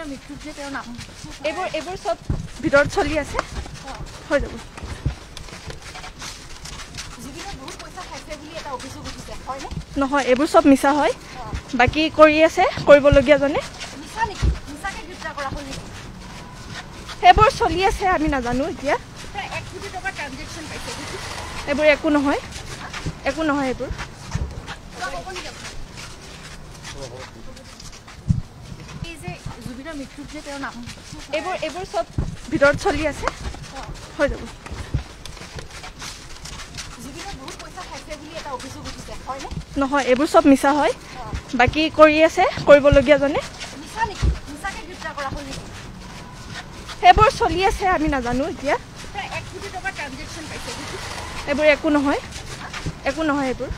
জুবিনৰ মৃত্যুত যে তেওঁৰ নাম এইবোৰ সব ভিতৰত চলি আছে হৈ যাব জুবিনৰ বহুত পইচা খাইছে বুলি এটা অভিযোগ উঠিছে হয়নে নহয় এইবোৰ সব মিছা হয় বাকি কৰি আছে কৰিবলগীয়া জনে মিছা নেকি মিছাকে গ্ৰেপ্তাৰ কৰা হ'ল নেকি সেইবোৰ চলি আছে আমি নাজানো এতিয়া প্ৰায় 1 কোটি টকাৰ ট্ৰানজেকশ্যন পাইছে এইবোৰ একো নহয় এইবোৰ এই যে জুবিনৰ মৃত্যুত যে তেওঁৰ নাম এইবোৰ সব ভিতৰত চলি আছে হৈ যাব জুবিনৰ বহুত পইচা খাইছে বুলি এটা অভিযোগ উঠিছে হয়নে নহয় এইবোৰ সব মিছা হয় বাকি কৰি আছে কৰিবলগীয়া জনে মিছা নেকি মিছাকে গ্ৰেপ্তাৰ কৰা হ'ল নেকি সেইবোৰ চলি আছে আমি নাজানো এতিয়া প্ৰায় 1 কোটি টকাৰ ট্ৰানজেকশ্যন পাইছে এইবোৰ একো নহয় এইবোৰ